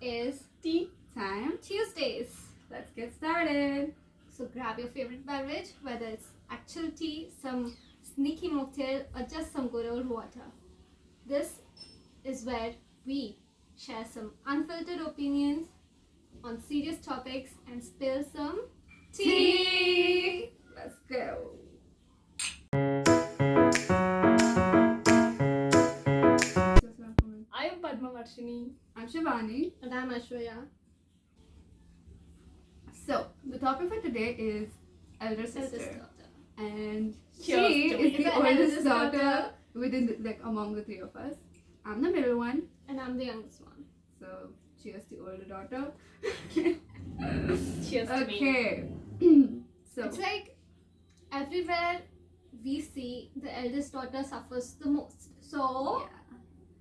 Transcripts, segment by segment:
is Tea Time Tuesdays. Let's get started. So grab your favorite beverage, whether it's actual tea, some sneaky mocktail, or just some good old water. This is where we share some unfiltered opinions on serious topics and spill some tea. Let's go. I am Padma Varshini. I'm Shivani. And I'm Ashwaya. So, the topic for today is elder sister. Eldest daughter. And Cheers she to is me. the oldest daughter among the three of us. I'm the middle one. And I'm the youngest one. So, cheers to older daughter. Cheers to me. Okay. So, It's like everywhere we see the eldest daughter suffers the most. So, yeah.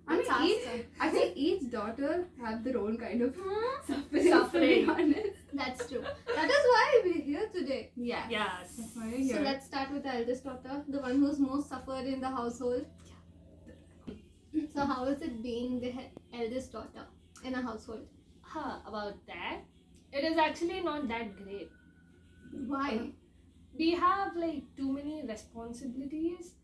I let's ask mean, her. I think each daughter have their own kind of suffering. Suffering. To be honest. That's true. That is why we're here today. Yes. Yes. That's why we're So here. let's start with the eldest daughter, the one who's most suffered in the household. So how is it being the eldest daughter in a household? About that, it is actually not that great. Why? We have like too many responsibilities.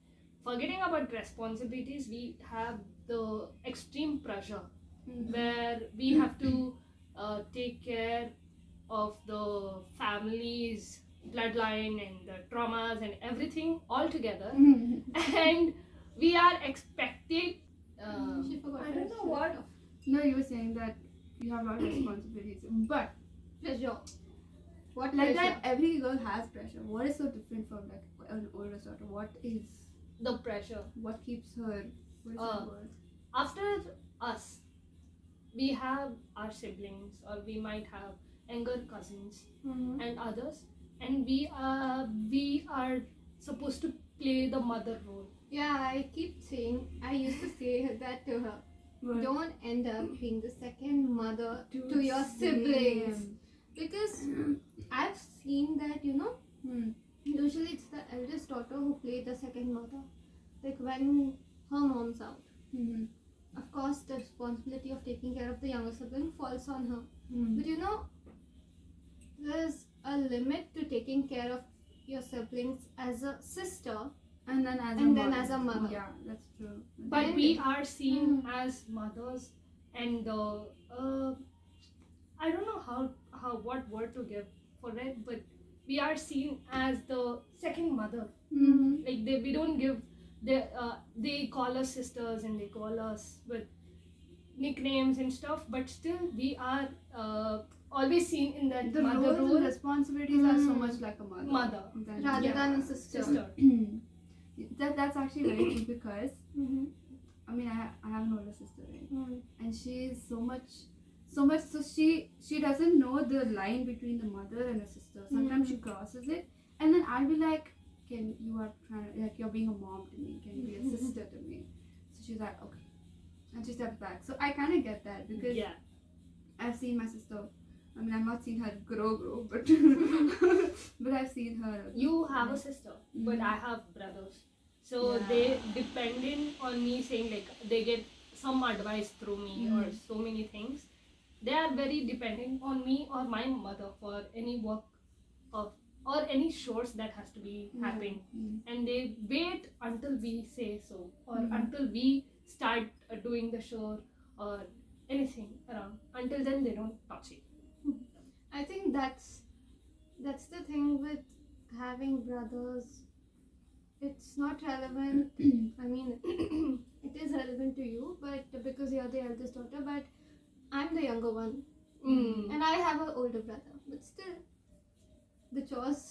Forgetting about responsibilities, we have the extreme pressure where we have to take care of the family's bloodline and the traumas and everything all together. And we are expected. She forgot. I don't know what. No, you were saying that you have a lot of responsibilities, but Pressure. What like pressure? that, every girl has pressure. What is so different from like an older daughter? The pressure. What keeps her? What is Uh, the word? After us, we have our siblings, or we might have younger cousins Mhm. and others, and we are supposed to play the mother role. Yeah, I keep saying, I used to say that to her. What? Don't end up being the second mother Dude, to your siblings. same. Because I've seen that, usually it's the eldest daughter who plays the second mother. Like when her mom's out. Mm-hmm. Of course, the responsibility of taking care of the younger sibling falls on her. Mm-hmm. But there's a limit to taking care of your siblings as a sister. And then as And a then mother. as a mother. Yeah, that's true. But And- we are seen as mothers, and I don't know how what word to give for it, but we are seen as the second mother. Mm-hmm. Like we don't give they call us sisters and they call us with nicknames and stuff, but still we are always seen in that The mother roles and role. responsibilities are so much like a mother. Mother. Rather Yeah. than a sister. Sister. That's actually very true because Mm-hmm. I mean I have an older sister, right? Mm. And she's so much so she doesn't know the line between the mother and the sister. Sometimes she crosses it, and then I'll be like, you're being a mom to me, can you be a sister to me? So she's like, okay, and she steps back. So I kind of get that because Yeah. I've seen my sister. I mean, I've not seen her grow, but but I've seen her. You have a sister, but I have brothers. So Yeah. they depending on me, saying like they get some advice through me or so many things. They are very dependent on me or my mother for any work of or any chores that has to be happening. And they wait until we say so or until we start doing the chore or anything around. Until then they don't touch it. I think that's the thing with having brothers. It's not relevant. I mean, it is relevant to you, but because you're the eldest daughter, but I'm the younger one. And I have an older brother. But still, the chores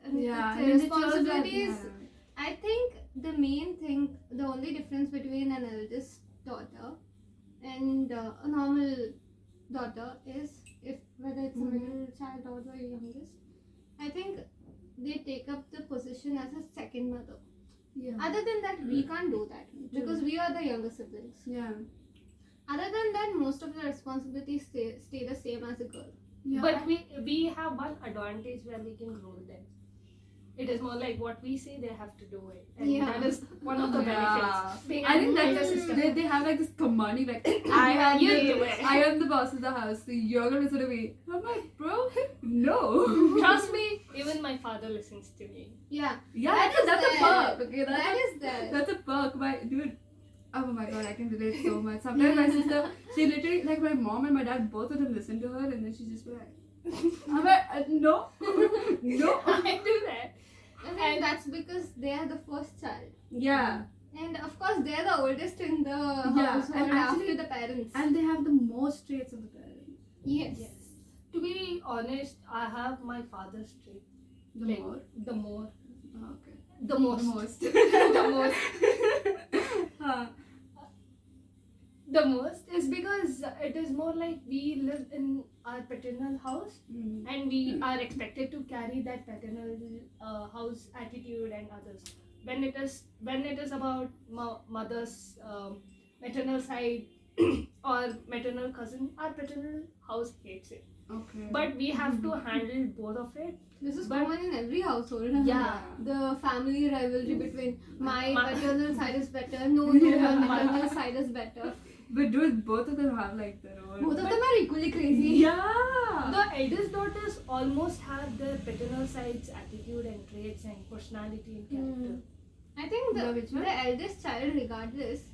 and Yeah, the I mean, the chores are- responsibilities. yeah. I think the main thing, the only difference between an eldest daughter and a normal daughter is whether it's a middle child or the youngest. I think they take up the position as a second mother. Yeah. Other than that, we can't do that because we are the younger siblings. Yeah. Other than that, most of the responsibilities stay the same as a girl. Yeah. But we have one advantage where we can role them. it is more like what we say they have to do it, and Yeah. that is one of the Yeah. benefits being I think an elder that's sister. they have like this commanding like You do it. I am the boss of the house, so you're gonna listen to me. I'm like, bro, no. Trust me, even my father listens to me. Yeah. Yeah, That is that's a there. perk. Okay, That is there. that's a perk. My dude. Oh my god, I can relate so much. Sometimes my sister, she literally like my mom and my dad, both of them listen to her, and then she just be like, I'm like, no, no. I do that. I think And- that's because they are the first child. Yeah, And of course, they're the oldest in the Yeah, household and actually- after the parents. and they have the most traits of the parents. yes. To be honest, I have my father's trait. The Like, more. The more. Oh, okay. The most. The most. The most. Huh. The most is because it is more like we live in our paternal house, Mm. and we are expected to carry that paternal house attitude and others. When it is about mother's maternal side or maternal cousin, our paternal house hates it. Okay. But we have to handle both of it. This is But- common in every household. Yeah. The family rivalry between my Ma- paternal side is better, no, your Yeah. maternal side is better. But dude, both of them have like their own. Both of them are equally crazy. Yeah. The eldest daughters almost have their paternal side's attitude and traits and personality and character. I think The which one? the eldest child, regardless,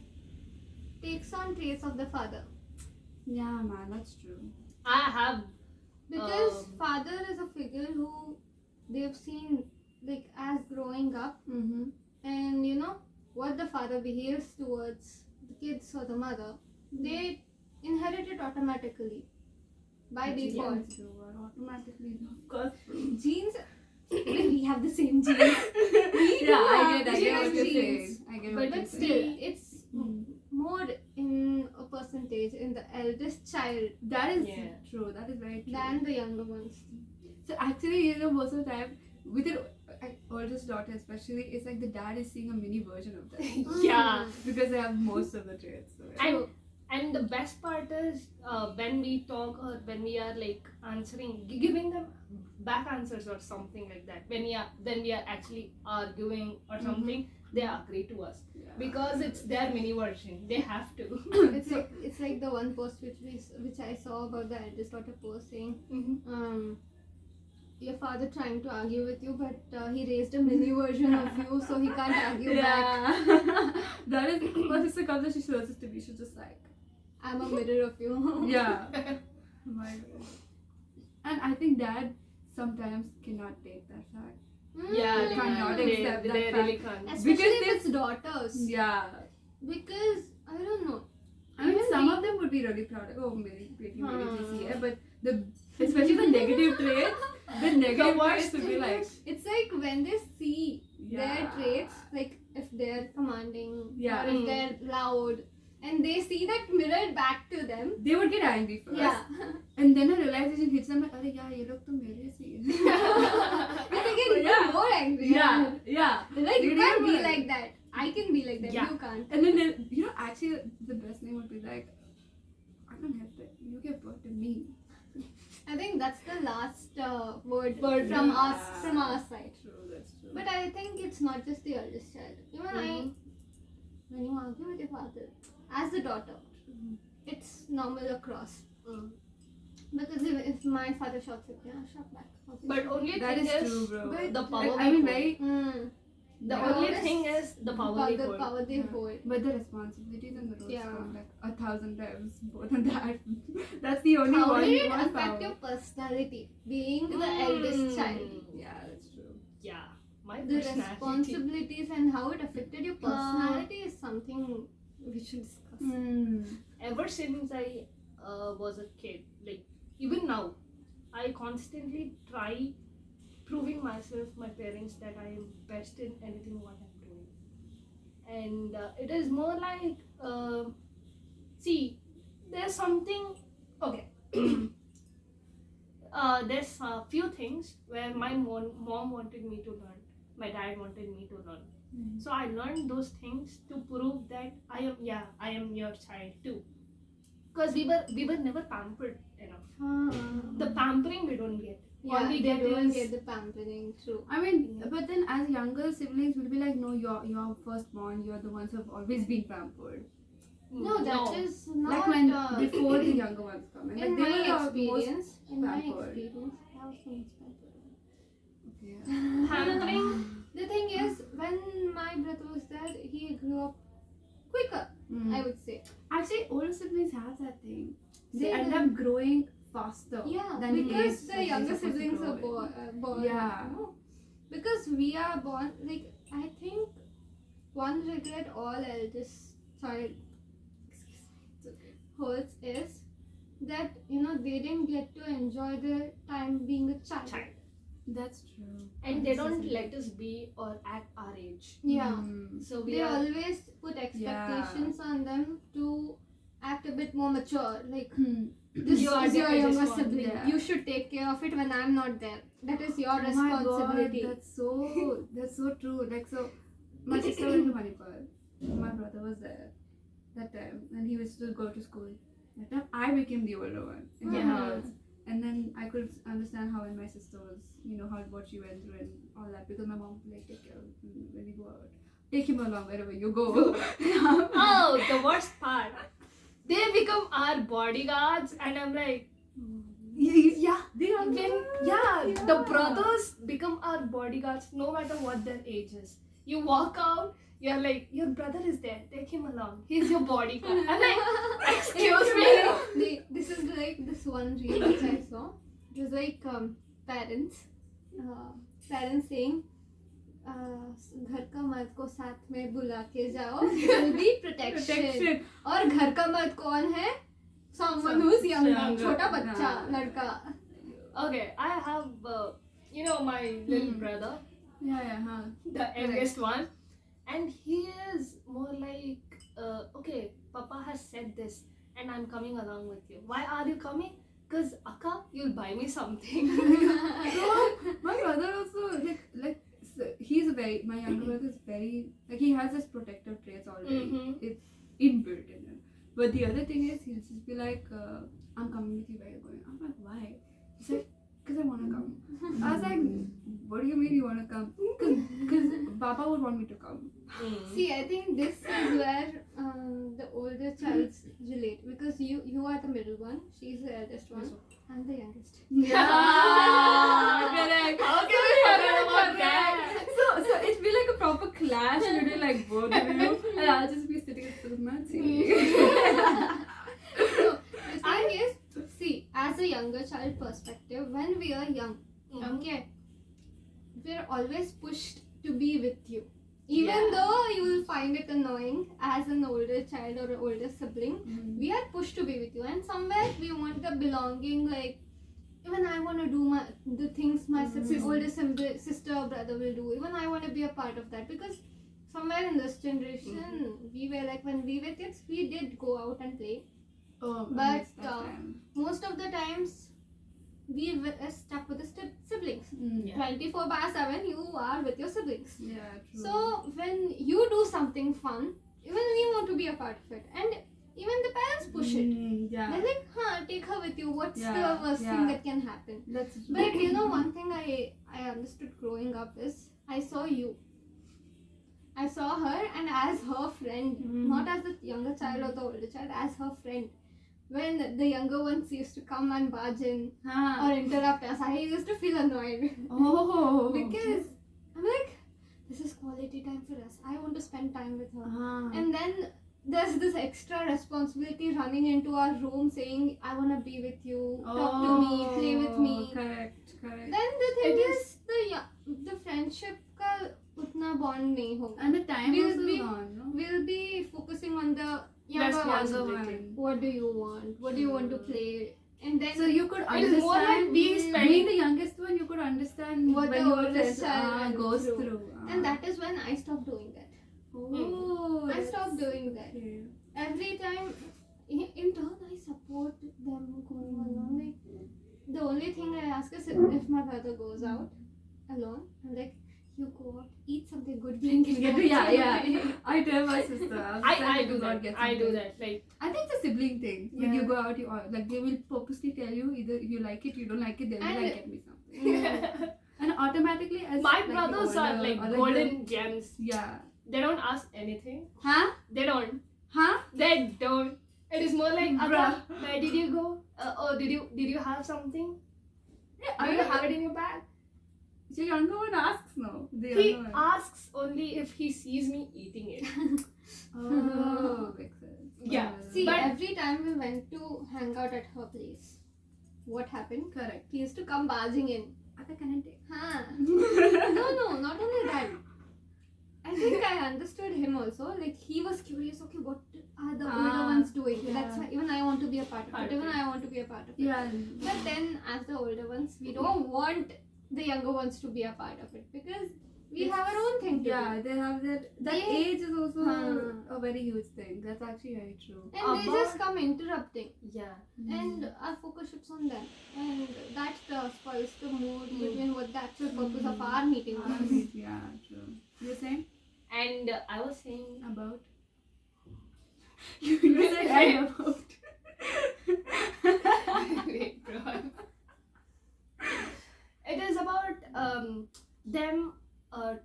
takes on traits of the father. Yeah, man, that's true. I have Because Um, father is a figure who they've seen like as growing up, Mm-hmm. and you know what the father behaves towards the kids or the mother, they inherit it automatically by default. Automatically, of course. Genes, we have the same genes. We do Yeah, I have get the what same you're genes. saying. I get But what you're But saying. still, it's Mm. more in a percentage in the eldest child That is Yeah. true. That is very true. than the younger ones. So actually, you know, most of the time with your oldest daughter, especially, it's like the dad is seeing a mini version of them yeah. because they have most of the traits. So, yeah. And the best part is when we talk or when we are like answering, giving them back answers or something like that. When we are actually arguing or something, they agree to us Yeah. because it's their mini version. They have to. It's like the one post which I saw about the eldest daughter post saying, your father trying to argue with you, but he raised a mini version of you, so he can't argue back. Yeah. That is my sister comes and she shows it to me. She's just like, I'm a mirror of you. yeah. Oh my god. And I think dad sometimes cannot take that fact. Yeah, They cannot accept that they really fact. can't. Especially Because if it's daughters. Yeah. Because I don't know. I mean, Even some we- of them would be really proud. Like, oh, मेरी बेटी मेरी हाँ. जैसी है. But especially the negative traits, the negative worst traits would be thing like, is- It's like when they see their Yeah. traits, like if they're commanding Yeah. or if they're loud, and they see that mirrored back to them. they would get angry first. Yeah. And then a realization hits them like, अरे यार ये लोग तो मेरे से ही हैं. And they get Yeah. even more angry. Yeah, yeah. They're like, you They can't get be more like that. I can be like that. Yeah. You can't. And then they, you know, actually the best thing would be like, I can't help it. You give birth to me. I think that's the last word Word. from Yeah. us, from our side. True, that's true. But I think it's not just the eldest child. Even when you argue with your father, as the daughter, it's normal across. Because if my father shouts at me, I'll shout back. But only that thing is is true, bro. but the power. I mean, we very. hold. The Yeah. only Yes. thing is the power we the hold. power they Yeah. hold. But the responsibilities and the roles Yeah. come like 1,000 times more than that. That's the only How one. did it one affect power. your personality, being the eldest child? Yeah, that's true. Yeah, my The personality. responsibilities and how it affected your personality is something we should discuss. Ever since I was a kid, like even now, I constantly try proving myself, my parents, that I am best in anything what I'm doing. And it is more like, see, there's something, okay. There's a few things where my mom wanted me to learn, my dad wanted me to learn. So I learned those things to prove that I am your child too. Because we were never pampered enough. The pampering we don't get. Yeah, we they get don't is get the pampering. True. I mean, but then as younger siblings, we'll be like, no, you're firstborn. You're the ones who have always been pampered. No, that is not. Like when before the younger ones come in. in Like they my were the most experience, pampered. I was the most pampered. Okay. pampering. The thing is, when my brother was there, he grew up quicker. Mm. I would say. Actually, older siblings have that thing. They See, end the- up growing faster. Yeah, than because age the that they're younger supposed to siblings grow are in. born. Yeah. You know? Because we are born, like, I think one regret all eldest child holds is that, they didn't get to enjoy their time being a child. That's true. And they don't let us be or at our age. Yeah. Mm. So we They are always put expectations on them to act a bit more mature. Like, this You are is the your eldest younger one, sibling. yeah. You should take care of it when I'm not there. That is your Oh my responsibility. God, that's so true. Like, so my sister went to Manipur. My brother was there that time, and he was to go to school. That time I became the older one in the Yeah. house, and then I could understand how when my sister was, what she went through and all that, because my mom would like take care of him when we go out. Take him along wherever you go. oh, the worst part. They become our bodyguards, and I'm like, yeah, they are. the brothers become our bodyguards no matter what their age is. You walk out, you're like, your brother is there, take him along. He's your bodyguard. I'm like, excuse me. This is like this one reel which I saw. It was like parents saying, घर का मर्द को साथ में बुला के जाओ, will be protection. और घर का मर्द कौन है? Someone who's younger, छोटा बच्चा, लड़का. Okay, I have, my little brother, Yeah. the youngest one, and he is more like, okay, Papa has said this, and I'm coming along with you. Why are you coming? Because Akka, you'll buy me something. My brother also my younger brother is very he has this protective traits already. Mhm. It's inbuilt in him. But the other thing is he'll just be like, I'm coming with you, where you're going. I'm like, why? He's like, because I want to come. I was like, what do you mean you want to come? Because Papa would want me to come. See, I think this is where the older childs relate, because you are the middle one, she's the eldest one, I'm the youngest. Correct. How can we forget about that? So it'd be like a proper clash between like both of you, and I'll just be sitting at the mat. So the thing is, see, as a younger child perspective, when we are young, okay, we're always pushed to be with you. Even though you will find it annoying as an older child or an older sibling, we are pushed to be with you, and somewhere we want the belonging. Like, even I want to do the things my older sister or brother will do. Even I want to be a part of that, because somewhere in this generation, we were like, when we were kids, we did go out and play. Oh, But most of the times, we were stuck with the siblings. 24/7, you are with your siblings. Yeah, true. So when you do something fun, even we want to be a part of it, and even the parents push it. Yeah. They're like, take her with you. What's Yeah, the worst thing that can happen? That's true. But one thing I understood growing up is, I saw you. I saw her, and as her friend, not as the younger child or the older child, as her friend. When the younger ones used to come and barge in or interrupt us, I used to feel annoyed. Oh. Because I'm like, this is quality time for us. I want to spend time with her. And then there's this extra responsibility running into our room saying, I want to be with you, talk to me, play with me. Correct. Then the thing is, the friendship ka utna bond nahi hoga. And the time We'll also be- gone, no? We'll be focusing on the younger Responsibility. ones. What do you want? What do you want to play? And then So you could It is more like understand, we being spending the youngest one, you could understand What when the your oldest friends child went goes through. through. and that is when I stopped doing that. Oh, I stopped doing that. Okay. Every time, in turn, I support them going along. Like, the only thing I ask is if my brother goes out alone, I'm like, you go out, eat something good, bring it back. Yeah. I tell my sister. I do that. I do that. Like, I think it's a sibling thing. When Yeah. you go out, they will purposely tell you either if you like it, you don't like it, they'll be And like, get me something. Mm. And automatically, as My like, the brothers are older- like or, the- golden gems. Yeah. They don't ask anything. Huh? They don't. Huh? They don't. It is more like, Bruh. Akka, where did you go? Oh, did you have something? Yeah, Do you have it in your bag? The younger one asks no. The He younger one. asks only if he sees me eating it. Oh, makes sense. Yeah. See, But- every time we went to hang out at her place, what happened? Correct. He used to come barging in. Akka can take. Huh. No, not only that. I think I understood him also. Like, he was curious, okay, what are the older ones doing? yeah. That's why even I want to be a part of Part it. of Even it. I want to be a part of it. Yeah. But then, as the older ones, we don't want the younger ones to be a part of it because we have our own thing to Yeah, they have that. That Yeah. age is also Huh. a very huge thing. That's actually very true. do. And they just come interrupting. Yeah. And our focus shifts on them. And that spoils the mood between what the actual purpose of our meeting was. Yeah, true. You're saying And I was saying about? You said I about. Wait, bro. It is about them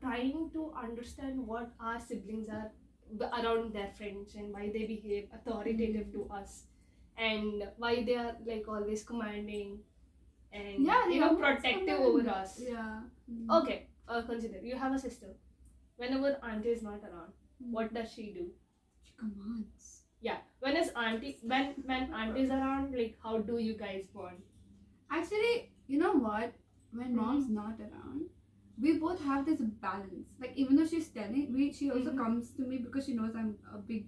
trying to understand what our siblings are around their friends and why they behave authoritative to us and why they are like always commanding and Yeah, they always protective command. over us. Yeah. Okay, consider you have a sister. Whenever auntie is not around, what does she do? She commands. Yeah, when auntie is around, like how do you guys bond? Actually, you know what? When mom's not around, we both have this balance. Like even though she's telling me, she also comes to me because she knows I'm a big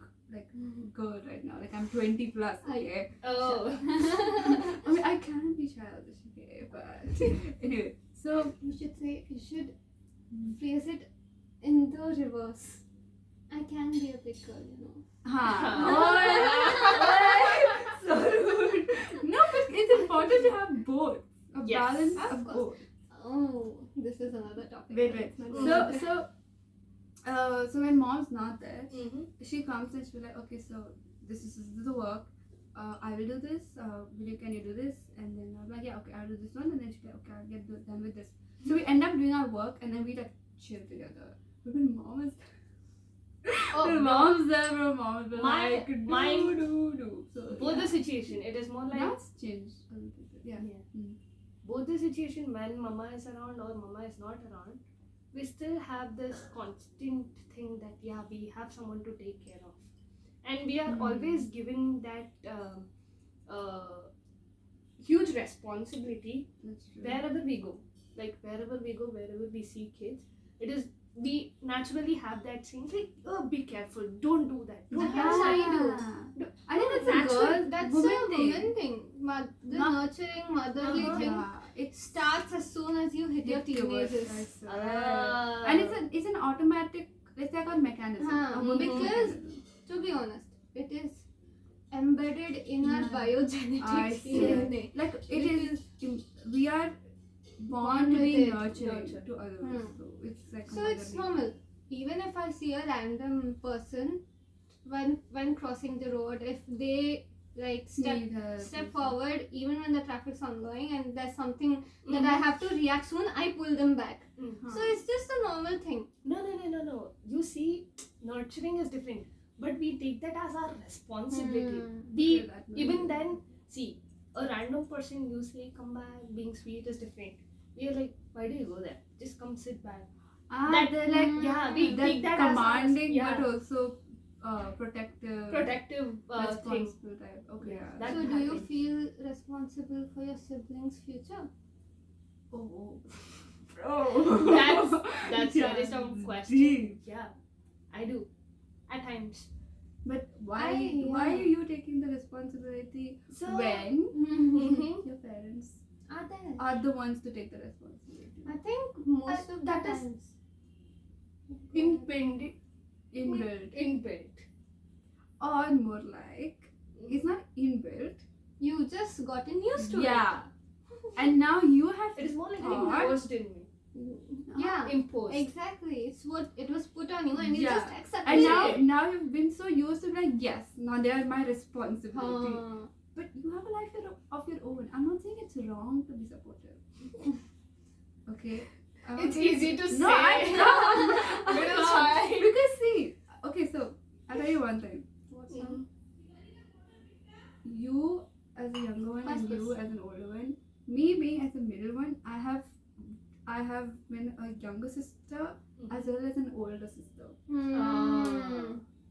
girl right now. Like I'm 20 plus. Okay. Oh, I mean I can be childish, okay, but anyway. So You should phrase it in the reverse. I can be a big girl, you know. So rude. No, but it's important to have both. A Yes, balance of of course. both. Oh, this is another topic. Wait. Let's not go So there. so when mom's not there, mm-hmm. she comes and she'll be like, okay, so this is the work. I will do this. Can you do this? And then I'm like, yeah, okay, I'll do this one. And then she's like, okay, I'll get done with this. So we end up doing our work and then we like chill together. But when mom is when mom's there, bro, mom's there, like, do. So, Both yeah. the situation, it is more like That's changed a little bit. Yeah. both the situation when mama is around or mama is not around, we still have this constant thing that yeah, we have someone to take care of, and we are always giving that huge responsibility That's true. wherever we go. Like wherever we see kids, it is we naturally have that thing like, oh, be careful, don't do that, don't Yeah. touch that. I do. I think that's a Natural- girl, That's woman a thing. woman thing. The Ma- nurturing, motherly Uh-huh. thing Yeah, it starts as soon as you hit your teenagers. And it's an automatic. It's like a mechanism. Huh, A woman because- mechanism. To be honest, it is embedded in our Yeah. biogenetic I see. DNA. Like it is. We are born Born to be with it. nurturing Nurture. to others. Hmm. So it's like. a So it's motherly- normal. Even if I see a random person when crossing the road, if they like Need her, step so- forward, even when the traffic's ongoing and there's something that Mhm. I have to react soon, I pull them back. Mhm. So it's just a normal thing. No. You see, nurturing is different, but we take that as our responsibility. We Okay, that may even be. then see a random person you say come back, being sweet is different. We are like, why do you go there? Just come sit back. That they're like Yeah, we that take that as our commanding, yeah, but also protective, protective thing. responsible type. Okay, Yeah, yeah. that- So do you happens. feel responsible for your siblings' future? Oh. That's Yeah, very some it's question. deep. Yeah, I do at times. But why Yeah. are you taking the responsibility So when Mhm. your parents Are there? are the ones to take the responsibility? I think most of the that is- times. inbuilt, Inbuilt. Or more like, it's not inbuilt. You just gotten used to Yeah. And now you have It is more like Or- imposed in me. it. Yeah. Imposed. Exactly. It's what it was put on you and you Yeah. just accept And it. now you've been so used to like, yes, now they are my responsibility. Huh. But you have a life of your own. I'm not saying it's wrong to be supportive. Okay. It's easy to No, say. I know. Middle child. Because see, okay, so I'll tell you one thing. What's Mhm. wrong? You as a younger one and you First. as an older one, me being as a middle one, I have been a younger sister as well as an older sister.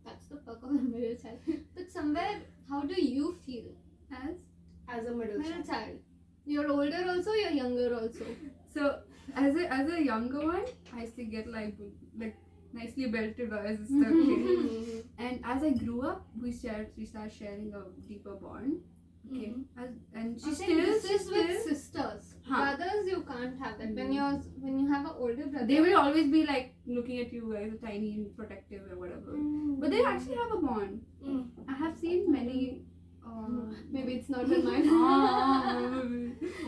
That's the perk of the middle child. But somewhere, how do you feel As As a middle middle child. child? You're older also, you're younger also. so as a younger one, I used to get like nicely belted by a sister. Okay? And as I grew up, we started sharing a deeper bond. Okay, and she I still think this she is with still- sisters. Huh. Brothers, you can't have that. When you have an older brother, they will always be like looking at you as a tiny and protective or whatever. But they actually have a bond. Mm. I have seen many. Maybe it's not with mine.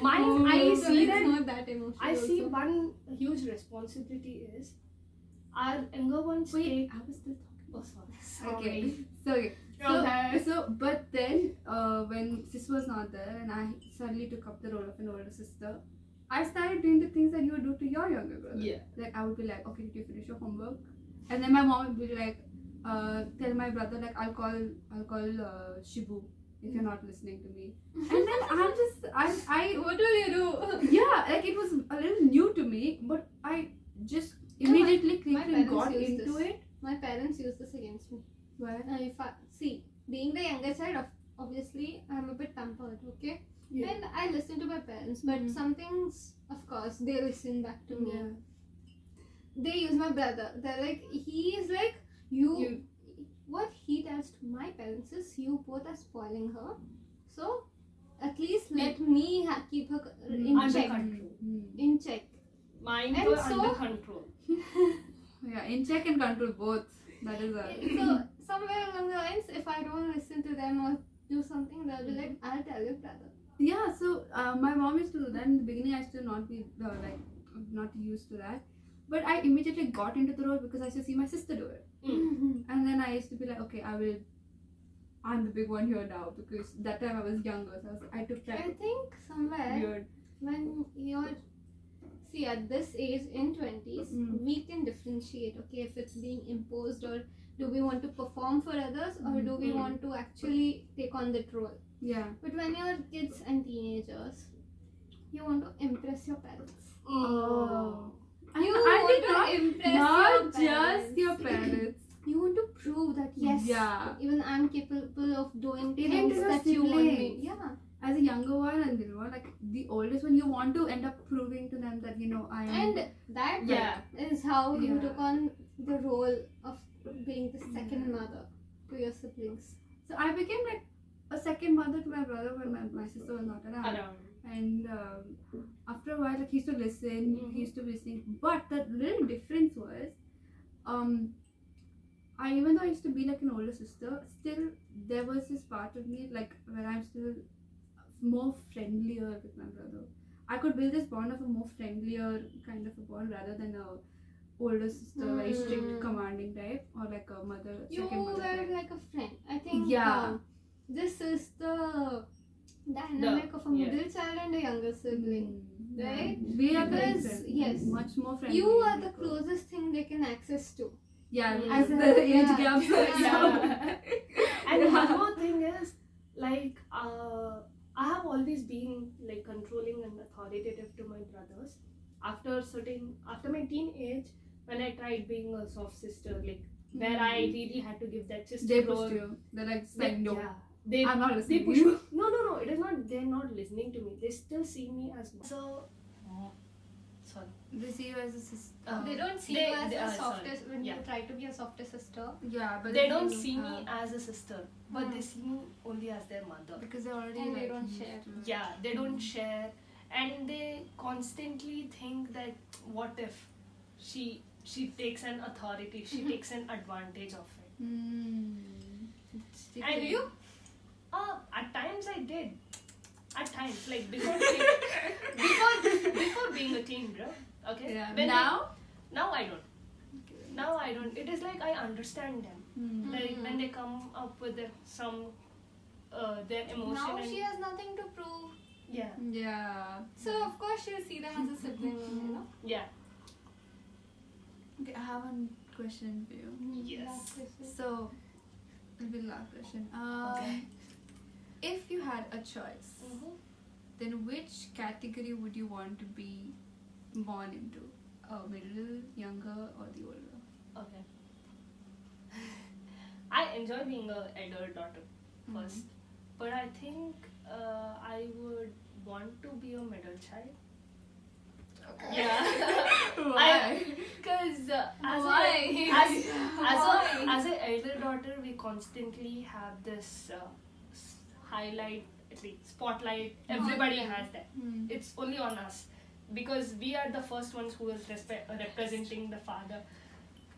Mine, I So see it's that. not that emotional. I see also. one huge responsibility is our younger ones Wait, take. I was still talking. Oh, sorry. Okay. So okay. Okay. So but then when sis was not there and I suddenly took up the role of an older sister, I started doing the things that you would do to your younger brother. Yeah. Like I would be like, okay, did you finish your homework? And then my mom would be like, tell my brother like I'll call Shibu if you're not listening to me. And then I What will you do? yeah, like it was a little new to me, but I just immediately my clicked and parents got used into this. it. My parents use this against me. Why? If I see, being the younger child, obviously I'm a bit pampered, okay? Yeah. And I listen to my parents, but some things, of course, they listen back to me. Yeah. They use my brother. They're like, he is like, you. What he tells to my parents is, you both are spoiling her. So, at least let me keep her in Under check. control. In check. Mine And were so- under control. Yeah, in check and control both. That is So, somewhere along the lines, if I don't listen to them or do something, they'll be like, I'll tell your brother. yeah. So my mom used to do that. In the beginning, I used to not be not used to that, but I immediately got into the role because I used to see my sister do it, and then I used to be like, okay, I'm the big one here now because that time I was younger, so I took that I think somewhere weird. when you're at this age in 20s, we can differentiate, okay, if it's being imposed or do we want to perform for others or do we want to actually take on that role. Yeah. But when you're kids and teenagers, you want to impress your parents. Oh. You I want did to not impress not your just parents. your parents. You want to prove that yes, Yeah. even I'm capable of doing Even things to the that you want me. siblings. Yeah. As a younger one and middle one, like the oldest one, you want to end up proving to them that I am. And that Yeah. is how you Yeah. took on the role of being the second mother to your siblings. So I became like a second mother to my brother when my sister was not around. And after a while, like he used to listen, he used to be listening. But the little difference was, even though I used to be like an older sister, still there was this part of me like where I'm still more friendlier with my brother. I could build this bond of a more friendlier kind of a bond rather than a older sister, very strict, commanding type, or like a mother, You second mother were type. like a friend. I think Yeah. this is the dynamic of a middle child and a younger sibling. Right? We are very Because, friendly, yes, much more friendly. You are than the people. closest thing they can access to. Yeah, As as a- the age yeah. gap. Yeah. And one more thing is, like, I have always been like controlling and authoritative to my brothers. After my teenage, when I tried being a soft sister, like where I really had to give that sister They role. pushed you. They're like saying no. Yeah, they I'm not they listening. push me. No. It is not. They're not listening to me. They still see me as sorry. They see you as a sister. They don't see They- you as they- a sorry. softest when Yeah. you try to be a softest sister. Yeah, but They don't see me as a sister, but Hmm. they see me only as their mother. because they already And they like, don't used share. to it. Yeah, they don't share, and they constantly think that what if she takes an authority, she takes an advantage of it. And you? At times I did. At times, like before being a teen, bro. Okay. Yeah. When Now? now I don't. Now I don't. It is like I understand them. Like when they come up with their emotion. Now and she has nothing to prove. Yeah. Yeah. So of course she'll see them as a sibling, you know. Yeah. Okay, I have one question for you. Yes. Last question. So, it'll be the last question. Okay. If you had a choice, then which category would you want to be born into? Middle, younger, or the older? Okay. I enjoy being an elder daughter first, but I think I would want to be a middle child. Okay. Yeah. Why? Because Why? as an elder daughter, we constantly have this highlight, at least spotlight. Everybody has that. It's only on us because we are the first ones who is representing the father.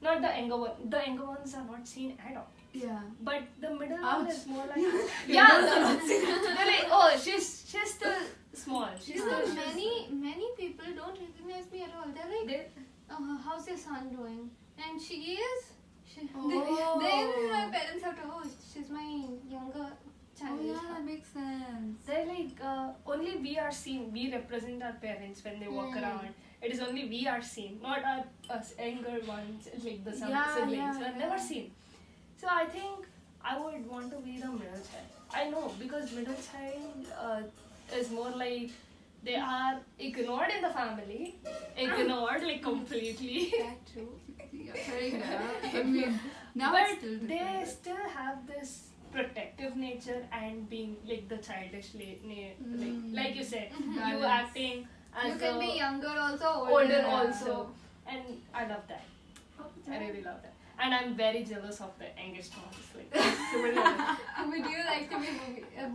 Not the younger one. The younger ones are not seen at all. Yeah. But the middle one Ouch. is more like they're like, oh, she's still small. She's You still know, many people don't recognize me at all. They're like, how's your son doing? And she is. Then my parents have to, she's my younger child. Oh yeah, that makes sense. They're like, only we are seen. We represent our parents when they walk around. It is only we are seen, not us younger ones, like the siblings. We're never seen. So I think I would want to be the middle child. I know because middle child is more like they are ignored in the family, ignored like completely. That's true. Yeah, fair enough. I mean, now But it's still they different. still have this protective nature and being like the childish like you said, you Balance. acting as You can be younger also, older older also, and I love that. I really love that, and I'm very jealous of the youngest ones. Like, Would you like to be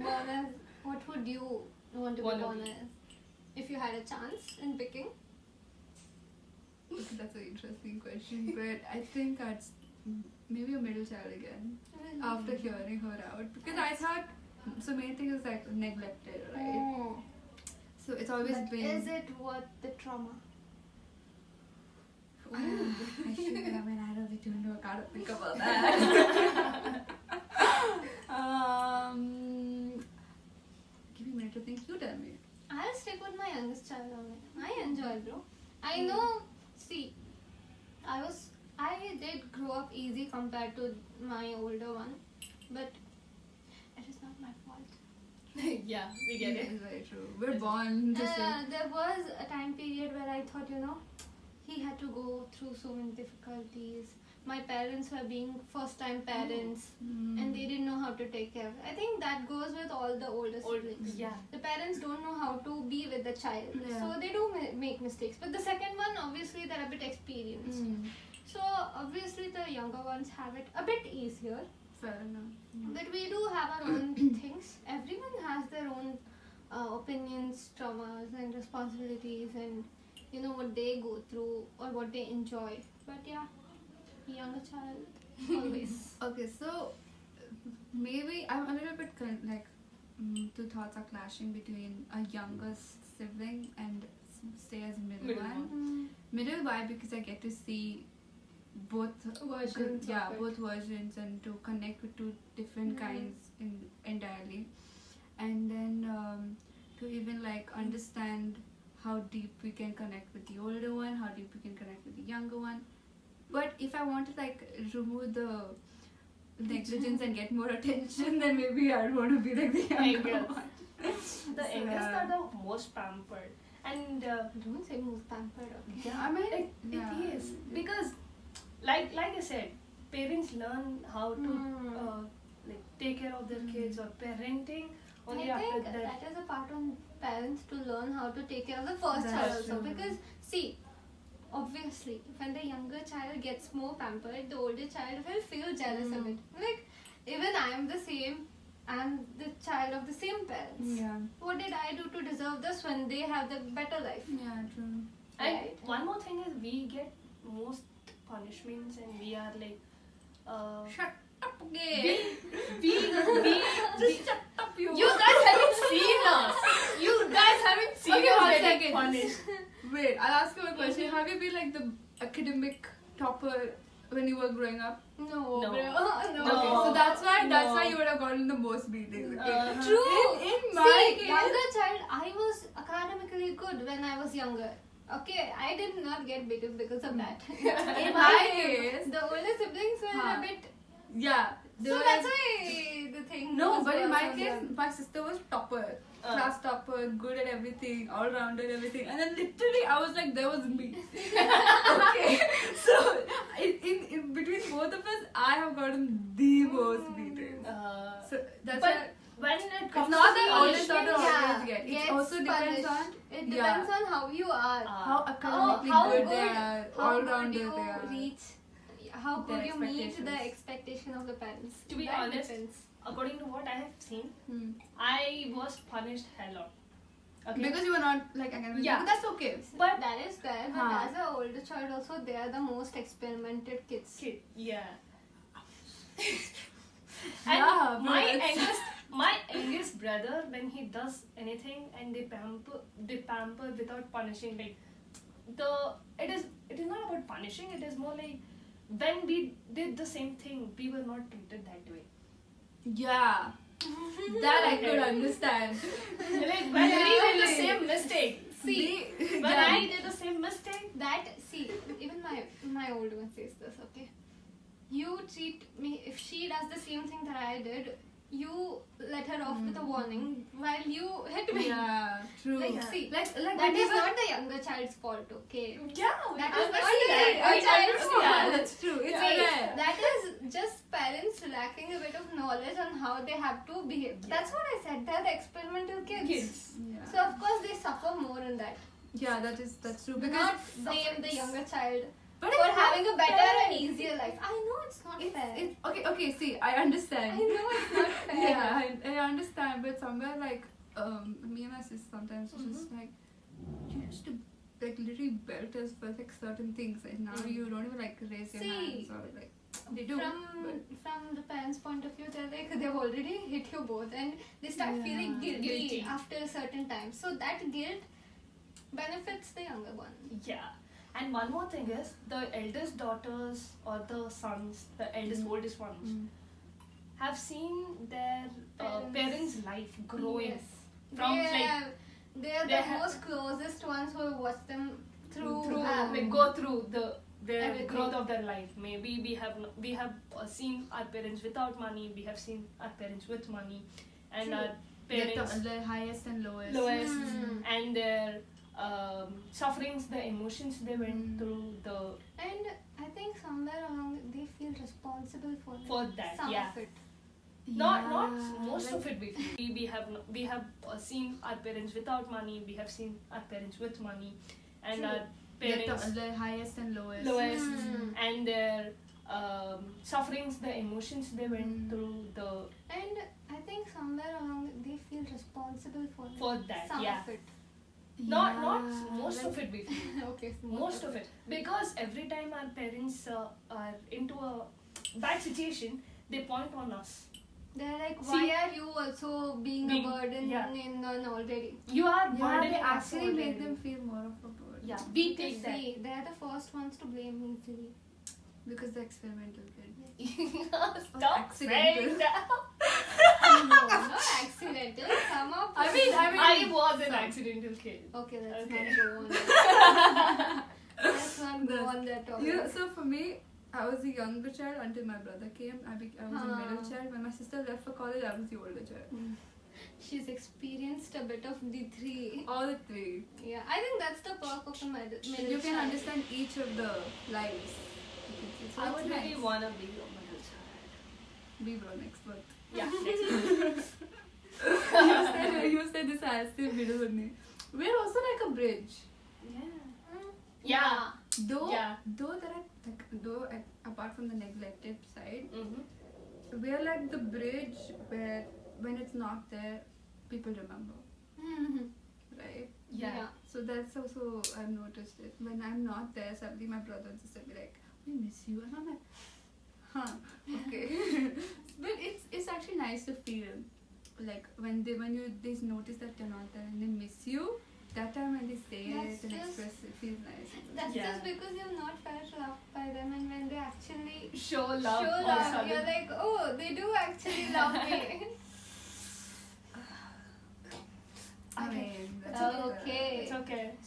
born as? What would you want to be born as? If you had a chance in picking. Okay, that's an interesting question, but I think I'd maybe a middle child again after hearing her out because I thought so many things is like neglected, right? So it's always But been. is it worth the trauma? I don't even know. I can't think about that. Give me a minute to think. You tell me. I'll stick with my youngest child only. I enjoy, bro. I know. See, I did grow up easy compared to my older one, but it is not my fault. yeah, we get it. It's very true. We're born just There was a time period where I thought, he had to go through so many difficulties. My parents were being first-time parents, and they didn't know how to take care of it. I think that goes with all the older siblings. Yeah. The parents don't know how to be with the child, so they do make mistakes. But the second one, obviously, they're a bit experienced. So obviously, the younger ones have it a bit easier. fair enough. But we do have our own things. Everyone has their own opinions, traumas, and responsibilities, and what they go through or what they enjoy. But yeah, younger child always. Okay, so maybe I'm a little bit two thoughts are clashing between a youngest sibling and stay as middle one. Middle why? Because I get to see both Versions of it. both versions and to connect with two different kinds entirely, and then to even understand how deep we can connect with the older one, how deep we can connect with the younger one. But if I want to remove the negligence and get more attention, then maybe I'd want to be like the younger one. The youngest are the most pampered, and Don't say most pampered. Okay. I mean, it is because, like I said, parents learn how to take care of their kids or parenting only I after think that. that is a part on parents to learn how to take care of the first That's child also. true. Because see, obviously, when the younger child gets more pampered, the older child will feel jealous of it. Like, even I am the same. I'm the child of the same parents. Yeah. What did I do to deserve this when they have the better life? Yeah, true. And Right. one more thing is we get most punishments and we are like Shut up, okay. we Just shut up, you. you guys haven't seen us. You guys haven't seen Okay, us one getting second. punished. Wait, I'll ask you a question. Have you been the academic topper when you were growing up? No, No. bro. No. Okay, so that's why No. you would have gotten the most beatings. Okay? True. In my case, younger child, I was academically good when I was younger. Okay, I did not get bigger because of that. in my case, the older siblings were a bit. yeah. So that's why the thing. No, was but in my worse on case, them. my sister was topper. Class topper, good at everything, all rounded everything, and then literally I was like, there was me. Okay, so in between both of us, I have gotten the most beaten. So that's but why when it it's comes not to that the oldest daughter Yeah, always get. It gets also depends punished. on It depends on how you are. how academically how good they are, how all good rounded you they are. reach, how Their good you meet the expectations. expectation of the parents. To be That honest, depends. according to what I have seen, Hmm. I was punished hell lot. Okay. Because you were not like academic, Yeah. but that's okay. But That is there, but Huh. as an older child also, they are the most experimented kids. kid, yeah. Yeah, And but that's- my youngest brother, when he does anything and they pamper without punishing. Like it is not about punishing. It is more like when we did the same thing, we were not treated that way. Yeah, that I could understand. Like when we did the same mistake. See, When yeah. I did the same mistake. Even my older one says this. Okay, you treat me if she does the same thing that I did. You let her off with a warning while you hit me. Yeah, true. Like, see, like That is not the younger child's fault. Okay. Yeah, That I is not see the that. younger I child's understand. fault. Yeah, that's true. It's See, rare. that is just parents lacking a bit of knowledge on how they have to behave. That's what I said. They're the experimental kids. Yeah. So of course they suffer more in that. Yeah, that's true. Do Because not blame the younger child but for it's having not a better fair. and easier life. I know it's not fair. It's okay. See, I understand. I know it's not fair. Yeah, I understand, but somewhere like me and my sister sometimes just like you used to like literally belt us for like certain things, and now you don't even like raise your hands or like they do. From the parents' point of view, they're like they've already hit you both, and they start Yeah. feeling guilty Guilty. after a certain time. So that guilt benefits the younger one. Yeah. And one more thing is the eldest daughters or the sons, the oldest ones, have seen their parents' life growing. Yes. From They are they the have- most closest ones who have watched them through. like go through their Everything. growth of their life. Maybe we have seen our parents without money. We have seen our parents with money, and True. our parents the highest and lowest. and their sufferings, the emotions they went through, And I think somewhere along they feel responsible for that. some Yeah. of it. Not most of it we have seen our parents without money. We have seen our parents with money, and True. our parents the highest and lowest. and their sufferings, the emotions they went through, And I think somewhere along they feel responsible for that. some Yeah. of it. Not most of it we feel. Okay. Most of it, because every time our parents are into a bad situation, they point on us. They're like, See- why are you also being a burden yeah. in on already? You are Yeah, burdening they us actually make already. them feel more of a burden. Yeah, we Because take that. see, they're the first ones to blame easily. Because they're experimental kid. Stop Accidental. saying that. No, not accidental. Some of I mean, I was an accidental kid. Okay, let's Okay. not go on. That. Let's not go on that topic. You know, so for me, I was the younger child until my brother came. I was the middle child. When my sister left for college, I was the older child. She's experienced a bit of the three. All the three. Yeah, I think that's the perk of the middle You can child. understand each of the lives. So I it's would really nice. want to be a middle child. Be bro next month. Yeah, next You said this as the middle only. We're also like a bridge. Yeah. Though Yeah. there are apart from the neglected side, Mm-hmm. we're like the bridge where when it's not there, people remember, right? Yeah. So that's also I've noticed it. When I'm not there, suddenly my brother and sister be like, "We miss you," and I'm like, "Huh, okay." But it's actually nice to feel like when you notice that you're not there and they miss you. That time when they say That's it and just- express it feels nice. That's Yeah. just because you've not felt loved by them, and when they actually Show love. show all love, sudden. you're like, oh, they do actually love me.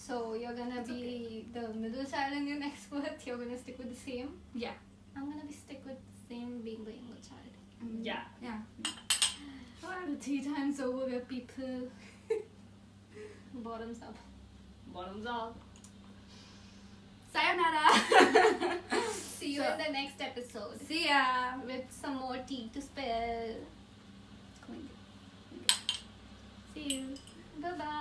So you're gonna be the middle child in your next birth. You're gonna stick with the same. Yeah. I'm gonna be stick with the same, being the younger child. Yeah. Yeah. The 3 times over where people bottoms up. Bottoms up. Sayonara. See you So- in the next episode See ya. with some more tea to spill. It's going good. See you. Bye bye.